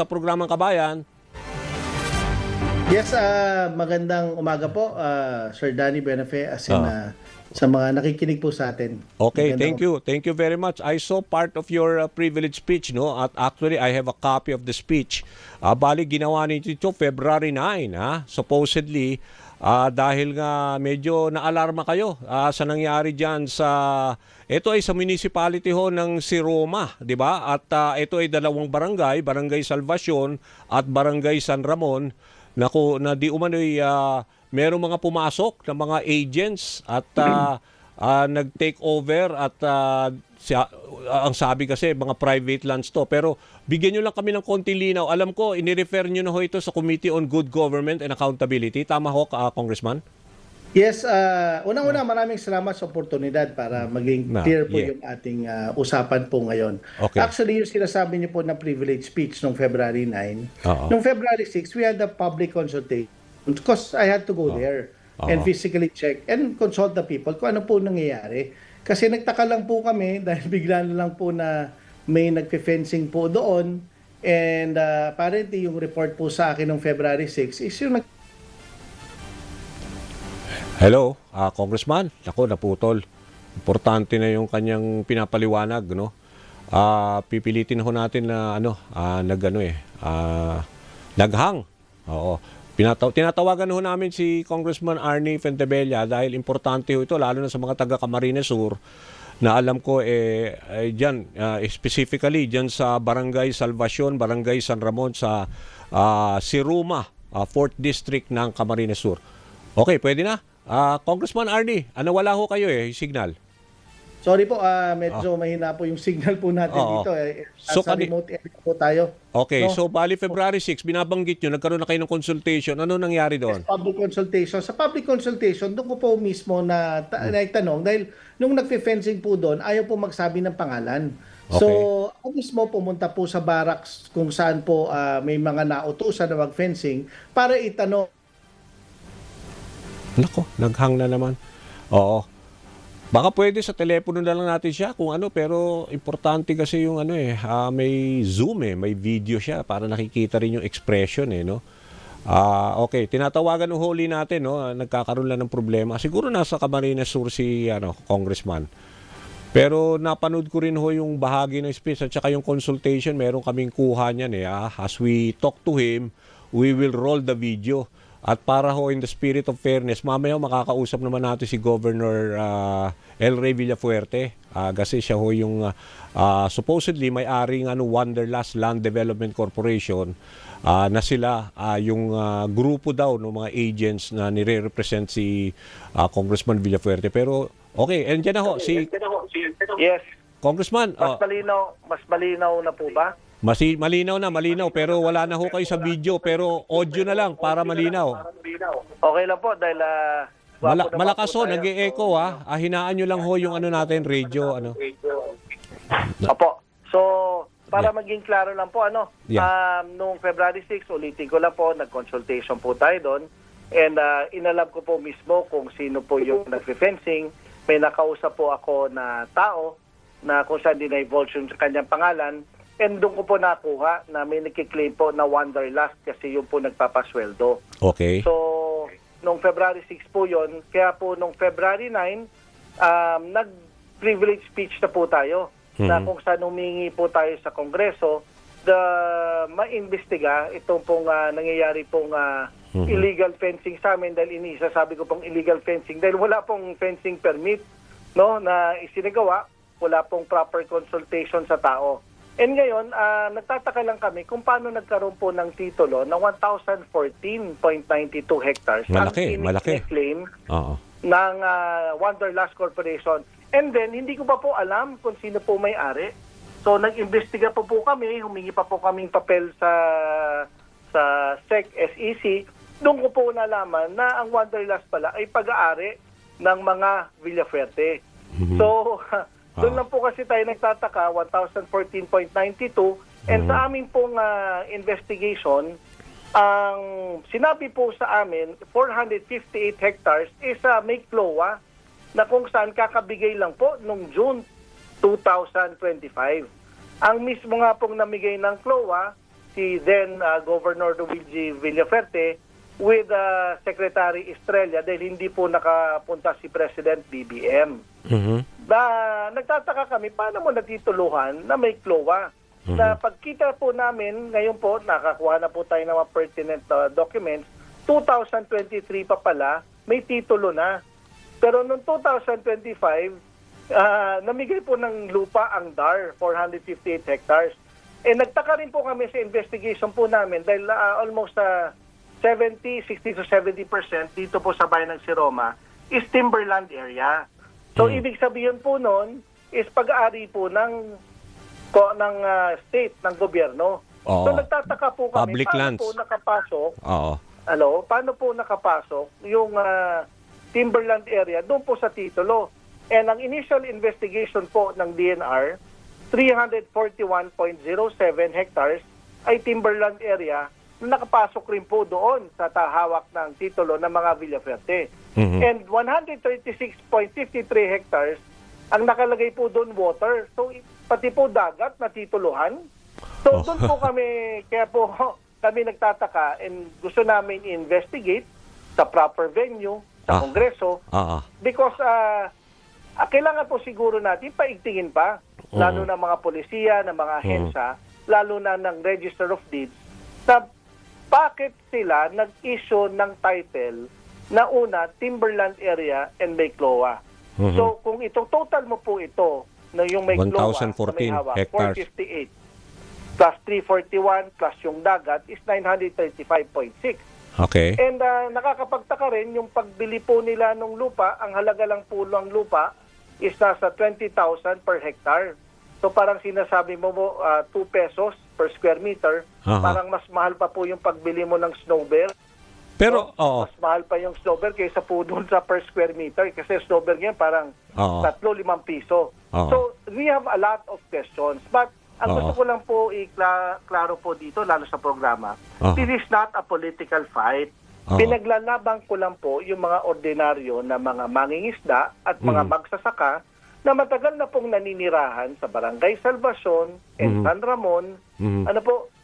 sa programang Kabayan. Yes, magandang umaga po, Sir Danny Benafe, as in, sa mga nakikinig po sa atin. Okay, Magandang thank you. Thank you very much. I saw part of your privilege speech, no? At actually, I have a copy of the speech. Bali, ginawa nito February 9, ha? Supposedly, dahil nga medyo naalarma kayo sa nangyari dyan sa... Ito ay sa municipality ho ng Siroma, di ba? At ito ay dalawang barangay, Barangay Salvacion at Barangay San Ramon, na di umano'y merong mga pumasok na mga agents at nag-take over at ang sabi kasi mga private lands to. Pero bigyan nyo lang kami ng konting linaw. Alam ko, inirefer nyo na ho ito sa Committee on Good Government and Accountability. Tama ho, Congressman? Yes, unang-una maraming salamat sa oportunidad para maging clear po yung ating usapan po ngayon. Okay. Actually, yung sinasabi niyo po na privilege speech noong February 9, noong February 6, we had a public consultation because I had to go there and physically check and consult the people kung ano po nangyayari. Kasi nagtaka lang po kami dahil bigla na lang po na may nagpe-fencing po doon and apparently yung report po sa akin noong February 6 is yung Hello, Congressman. Ako, naputol. Importante na yung kanyang pinapaliwanag, no? Pipilitin ho natin na naghang. Oo. Tinatawagan ho namin si Congressman Arnie Fentebella dahil importante ho ito, lalo na sa mga taga Camarines Sur, na alam ko dyan, specifically dyan sa Barangay Salvacion, Barangay San Ramon, sa Siruma, 4th District ng Camarines Sur. Okay, pwede na? Congressman Arnie, wala ho kayo signal. Sorry po, medyo mahina po yung signal po natin dito. So, sa remote area po tayo. Okay, no? so bali February 6, binabanggit nyo, nagkaroon na kayo ng consultation. Ano nangyari doon? Public consultation. Sa public consultation, doon ko po mismo na nagtanong dahil nung nagfe-fencing po doon, ayaw po magsabi ng pangalan. Okay. So, ako mismo pumunta po sa barracks kung saan po may mga nautusan na mag-fencing para itanong. Nako, naghang na naman. Oo. Baka pwede sa telepono na lang natin siya kung pero importante kasi yung may Zoom may video siya para nakikita rin yung expression no. Okay, tinatawagan ng huli natin no, nagkakaroon lang ng problema. Siguro nasa Camarines Sur si Congressman. Pero napanood ko rin ho yung bahagi ng speech at saka yung consultation, meron kaming kuha niyan As we talk to him, we will roll the video. At para ho in the spirit of fairness, mamaya makakausap naman natin si Governor El Rey Villafuerte kasi siya ho yung supposedly may-ari ng Wanderlust Land Development Corporation na sila yung grupo daw ng mga agents na nire-represent si Congressman Villafuerte. Pero okay, andyan na ho si Yes. Congressman. Mas malinaw na po ba? Malinaw pero wala na ho kayo sa video pero audio na lang para malinaw. Okay lang po dahil Malakas ho, nag-e-echo hinaan nyo lang ho yung natin, radio, Opo. So, para maging klaro lang po, noong February 6, ulitin ko lang po, nag-consultation po tayo doon. And inalam ko po mismo kung sino po yung nag-fencing. May nakausap po ako na tao na kung saan dinivulge yung kanyang pangalan. And doon ko po nakuha na may nakiklaim po na Wanderlust kasi yung po nagpapasweldo. Okay. So, nung February 6 po yon, kaya po nung February 9, nag-privilege speech na po tayo na kung saan humingi po tayo sa Kongreso ma-imbestiga itong pong nangyayari pong illegal fencing sa amin dahil sabi ko pong illegal fencing dahil wala pong fencing permit na isinagawa, wala pong proper consultation sa tao. And ngayon, nagtataka lang kami kung paano nagkaroon po ng titulo na 1,014.92 hectares malaki. claim ng Wanderlust Corporation. And then, hindi ko pa po alam kung sino po may-ari. So, nag-imbestiga po kami, humingi pa po kaming papel sa SEC. Doon ko po nalaman na ang Wanderlust pala ay pag-aari ng mga Villafuerte. So, doon lang po kasi tayo nagtataka, 1,014.92. And sa aming pong investigation, ang sinabi po sa amin, 458 hectares is may CLOA na kung saan kakabigay lang po noong June 2025. Ang mismo nga pong namigay ng CLOA, si then Governor Luigi Villaferte with Secretary Estrella dahil hindi po nakapunta si President BBM. Nagtataka kami, paano mo natituluhan na may CLOA? Na pagkita po namin, ngayon po, nakakuha na po tayo ng mga pertinent documents, 2023 pa pala, may titulo na. Pero noong 2025, namigay po ng lupa ang DAR, 458 hectares. Nagtaka rin po kami sa investigation po namin dahil almost 60 to 70% dito po sa bayan ng Siroma is timberland area. So, ibig sabihin po noon is pag-aari po ng state, ng gobyerno. Oo. So, nagtataka po kami, Public lands. po nakapasok, Oo. paano po nakapasok yung timberland area doon po sa titulo. And ang initial investigation po ng DNR, 341.07 hectares ay timberland area na nakapasok rin po doon sa tahawak ng titulo ng mga Villaferte. And 136.53 hectares ang nakalagay po doon water. So pati po dagat na tituluhan. So doon po kami, kaya po kami nagtataka and gusto namin investigate sa proper venue, sa Kongreso. Because kailangan po siguro natin paigtingin pa, lalo na mga polisiya, ng mga ahensya, lalo na ng Register of Deeds, na bakit sila nag-issue ng title na una, timberland area and may CLOA. So kung itong total mo po ito, na yung may CLOA, 1,014 may hawak, hectares. 458 plus 341 plus yung dagat is 935.6. Okay. And nakakapagtaka rin yung pagbili po nila ng lupa, ang halaga lang po ng lupa is nasa 20,000 per hectare. So parang sinasabi mo 2 pesos per square meter, parang mas mahal pa po yung pagbili mo ng snowbird. Pero, Mas mahal pa yung snowbird kaysa po doon sa per square meter kasi snowbird ngayon parang 3-5 piso. So we have a lot of questions. But ang gusto ko lang po i-klaro po dito, lalo sa programa, this is not a political fight. Pinaglalaban ko lang po yung mga ordinaryo na mga mangingisda at mga magsasaka na matagal na pong naninirahan sa Barangay Salvacion and San Ramon,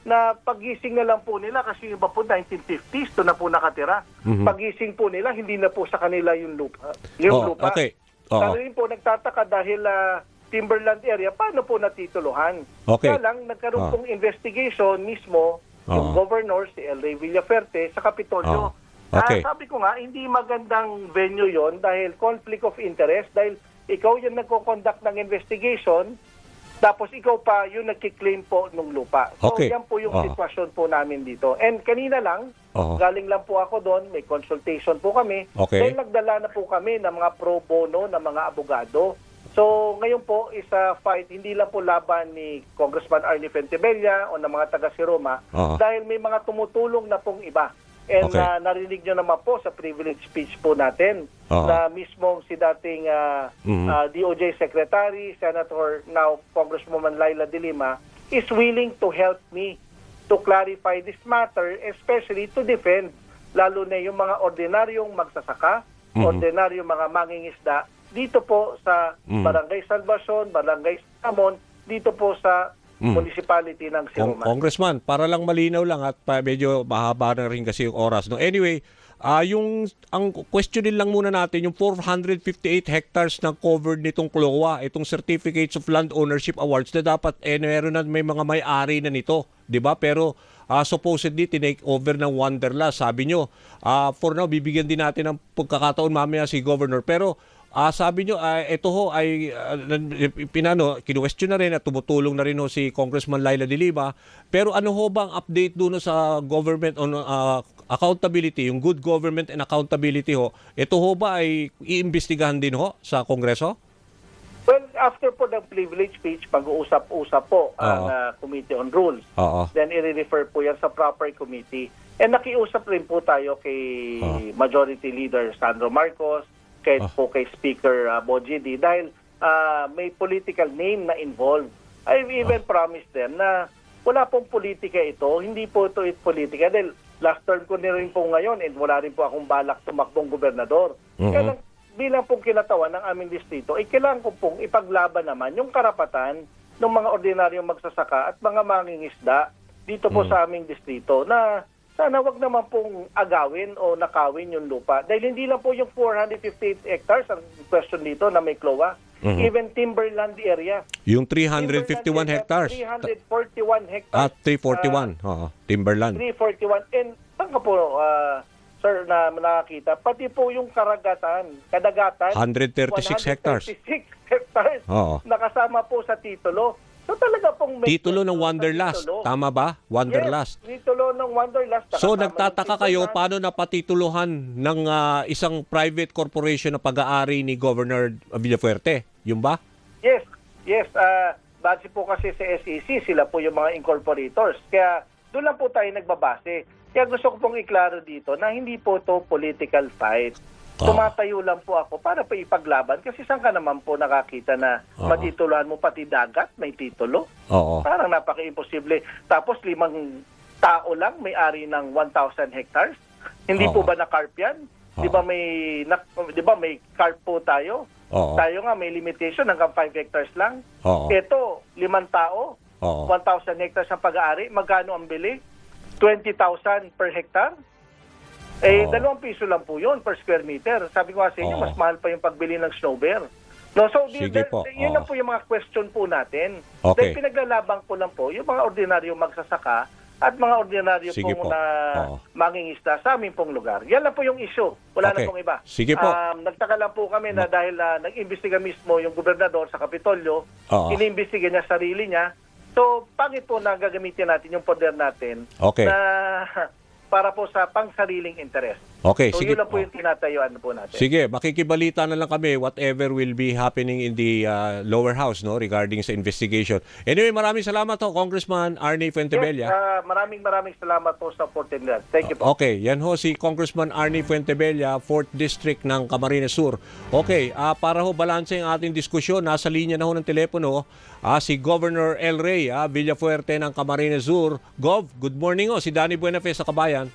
na pagising na lang po nila kasi yung iba po 1950s to na po nakatira. Pagising po nila, hindi na po sa kanila yung lupa. Okay. Kaya rin po nagtataka dahil timberland area, paano po natituluhan? Okay. Kaya lang, nagkaroon pong investigation mismo yung governor, si El Rey Villaferte, sa Kapitolyo. Okay. Sabi ko nga, hindi magandang venue yon dahil conflict of interest, dahil ikaw yung nagko-conduct ng investigation, tapos ikaw pa yung nagkiklaim po ng lupa. So yan po yung sitwasyon po namin dito. And kanina lang, galing lang po ako doon, may consultation po kami. Dahil nagdala na po kami ng mga pro bono na mga abogado. So ngayon po is a fight, hindi lang po laban ni Congressman Arnie Fentebella o ng mga taga Siroma, dahil may mga tumutulong na pong iba. And narinig nyo naman po sa privilege speech po natin na mismong si dating DOJ Secretary, Senator, now Congresswoman Laila De Lima, is willing to help me to clarify this matter, especially to defend lalo na yung mga ordinaryong magsasaka, ordinaryong mga mangingisda dito po sa Barangay Salvacion, Barangay Samon, dito po sa municipality ng Siroma. Congressman, para lang malinaw lang at medyo mahaba na rin kasi yung oras. No? Anyway, ang questionin lang muna natin, yung 458 hectares na covered nitong CLOA, itong Certificates of Land Ownership Awards na dapat meron na may mga may-ari na nito, 'di ba? Pero supposedly tinake over ng Wanderlust. Sabi nyo, for now bibigyan din natin ng pagkakataon mamaya si Governor. Pero sabi nyo, ito ho ay kinu-question na rin at tumutulong na rin ho si Congressman Laila De Lima. Pero ano ho bang update doon sa government on accountability, yung good government and accountability ho? Ito ho ba ay iimbestigahan din ho sa Kongreso? Well, after po ng privilege speech, mag-uusap-usap po ang Committee on Rules. Then i-refer po yan sa proper committee. And nakiusap rin po tayo kay Majority Leader Sandro Marcos, kay Speaker Bojidi, dahil may political name na involved. I've even promised them na wala pong politika ito, hindi po ito politika, dahil last term ko rin po ngayon and wala rin po akong balak tumakbong gobernador. Kaya bilang pong kinatawan ng aming distrito, ay kailangan ko pong ipaglaban naman yung karapatan ng mga ordinaryong magsasaka at mga mangingisda dito po sa aming distrito na sana wag naman pong agawin o nakawin yung lupa. Dahil hindi lang po yung 458 hectares ang question dito na may CLOA. Even timberland area. Yung 351 hectares. 341 hectares. 341. Timberland. 341. And saan ka po, sir, na nakakita? Pati po yung kadagatan. 136 hectares. 136 hectares. Nakasama po sa titulo. So talaga pong may titulo ng Wanderlust. Tama ba? Wanderlust. Yes, titulo ng Wanderlust. So nagtataka kayo paano napatituluhan ng isang private corporation na pag-aari ni Governor Villafuerte? Yung ba? Yes. Base po kasi sa SEC, sila po yung mga incorporators. Kaya doon lang po tayo nagbabase. Kaya gusto ko pong iklaro dito na hindi po to political fight. Tumatayo lang po ako para pa ipaglaban kasi saan ka naman po nakakita na matituluhan mo pati dagat, may titulo? Parang napaka-imposible. Tapos 5 tao lang may-ari ng 1,000 hectares. Hindi po ba na-carp yan? Di ba may carp po tayo? Tayo nga may limitation hanggang 5 hectares lang. Ito, 5 tao, 1,000 hectares ang pag-aari. Magkano ang bili? 20,000 per hectare? 2 piso lang po yun per square meter. Sabi ko sa inyo, mas mahal pa yung pagbili ng snow bear. No, so yun lang po yung mga question po natin. Dahil pinaglalabang ko lang po yung mga ordinaryong magsasaka at mga ordinaryo pong na mangingisda sa aming pong lugar. Yan lang po yung issue. Wala na pong iba. Sige po. Nagtaka lang po kami na dahil nag-imbestiga mismo yung gobernador sa Kapitolyo, iniimbestiga niya sarili niya. So, pangit po na gagamitin natin yung poder natin na para po sa pangsariling interes. So, sige. Yun lang po yung tinatayuan po natin. Sige, makikibalita na lang kami whatever will be happening in the lower house regarding sa investigation. Anyway, maraming salamat Congressman Arnie Fuentebella. Yes, maraming salamat po sa oportunidad. Thank you po. Okay, yan si Congressman Arnie Fuentebella, 4th District ng Camarines Sur. Okay, para balanse ang ating diskusyon, nasa linya na ng telepono si Governor El Rey Villafuerte ng Camarines Sur. Gov, good morning si Danny Buenafe sa Kabayan.